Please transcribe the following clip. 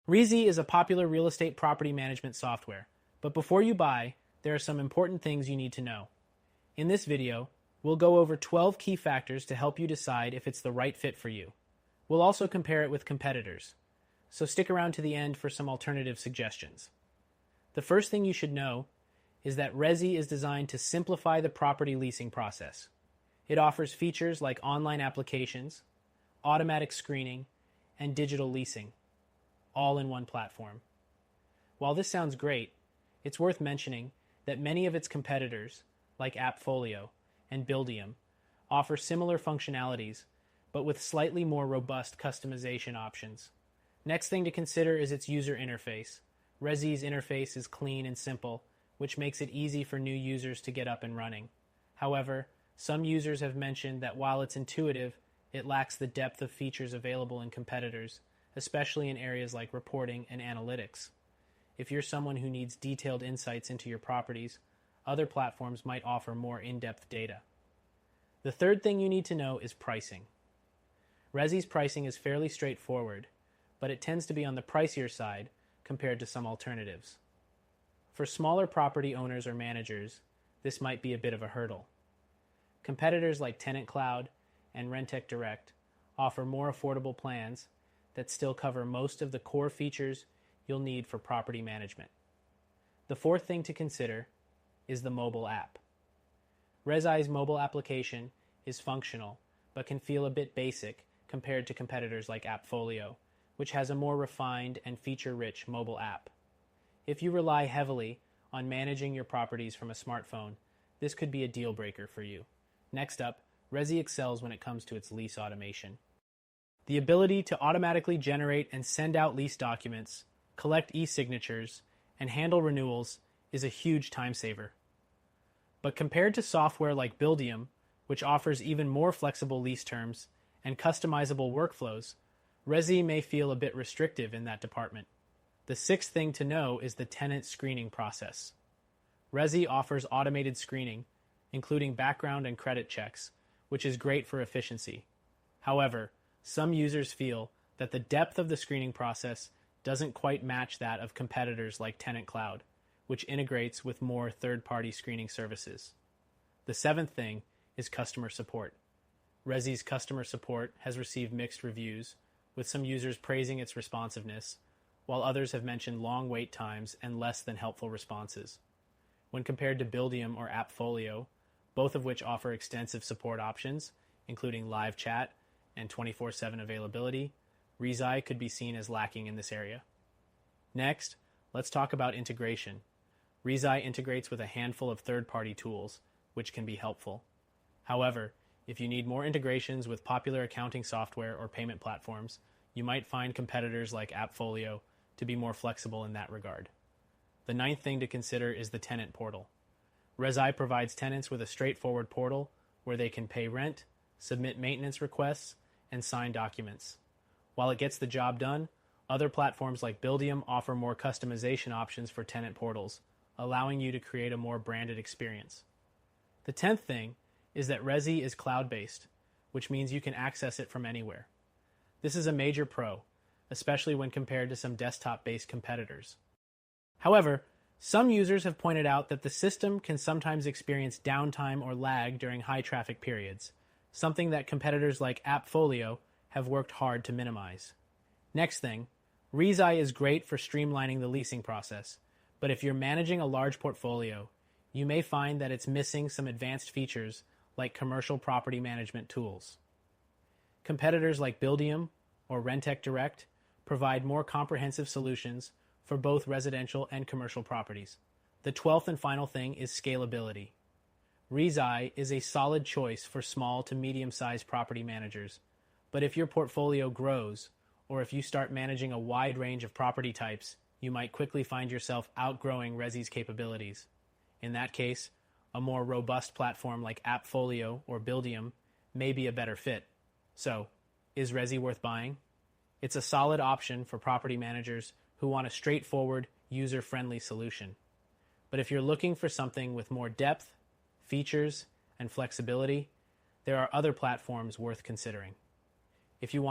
REZI is a popular real estate property management software, but before you buy, there are some important things you need to know. In this video, we'll go over 12 key factors to help you decide if it's the right fit for you. We'll also compare it with competitors, so stick around to the end for some alternative suggestions. The first thing you should know is that REZI is designed to simplify the property leasing process. It offers features like online applications, automatic screening, and digital leasing, all in one platform. While this sounds great, it's worth mentioning that many of its competitors, like AppFolio and Buildium, offer similar functionalities, but with slightly more robust customization options. Next thing to consider is its user interface. REZI's interface is clean and simple, which makes it easy for new users to get up and running. However, some users have mentioned that while it's intuitive, it lacks the depth of features available in competitors, especially in areas like reporting and analytics. If you're someone who needs detailed insights into your properties, other platforms might offer more in-depth data. The third thing you need to know is pricing. REZI's pricing is fairly straightforward, but it tends to be on the pricier side compared to some alternatives. For smaller property owners or managers, this might be a bit of a hurdle. Competitors like TenantCloud and Rentec Direct offer more affordable plans that still cover most of the core features you'll need for property management. The fourth thing to consider is the mobile app. REZI's mobile application is functional, but can feel a bit basic compared to competitors like AppFolio, which has a more refined and feature-rich mobile app. If you rely heavily on managing your properties from a smartphone, this could be a deal breaker for you. Next up, REZI excels when it comes to its lease automation. The ability to automatically generate and send out lease documents, collect e-signatures, and handle renewals is a huge time saver. But compared to software like Buildium, which offers even more flexible lease terms and customizable workflows, REZI may feel a bit restrictive in that department. The sixth thing to know is the tenant screening process. REZI offers automated screening, including background and credit checks, which is great for efficiency. However, some users feel that the depth of the screening process doesn't quite match that of competitors like TenantCloud, which integrates with more third-party screening services. The seventh thing is customer support. REZI's customer support has received mixed reviews, with some users praising its responsiveness, while others have mentioned long wait times and less than helpful responses. When compared to Buildium or AppFolio, both of which offer extensive support options, including live chat and 24/7 availability, REZI could be seen as lacking in this area. Next, let's talk about integration. REZI integrates with a handful of third-party tools, which can be helpful. However, if you need more integrations with popular accounting software or payment platforms, you might find competitors like AppFolio to be more flexible in that regard. The ninth thing to consider is the tenant portal. REZI provides tenants with a straightforward portal where they can pay rent, submit maintenance requests, and sign documents. While it gets the job done, other platforms like Buildium offer more customization options for tenant portals, allowing you to create a more branded experience. The 10th thing is that REZI is cloud-based, which means you can access it from anywhere. This is a major pro, especially when compared to some desktop-based competitors. However, some users have pointed out that the system can sometimes experience downtime or lag during high traffic periods, something that competitors like AppFolio have worked hard to minimize. Next thing, REZI is great for streamlining the leasing process, but if you're managing a large portfolio, you may find that it's missing some advanced features like commercial property management tools. Competitors like Buildium or Rentec Direct provide more comprehensive solutions for both residential and commercial properties. The 12th and final thing is scalability. REZI is a solid choice for small to medium-sized property managers, but if your portfolio grows, or if you start managing a wide range of property types, you might quickly find yourself outgrowing REZI's capabilities. In that case, a more robust platform like AppFolio or Buildium may be a better fit. So, is REZI worth buying? It's a solid option for property managers who want a straightforward, user-friendly solution. But if you're looking for something with more depth, features, and flexibility, there are other platforms worth considering. If you want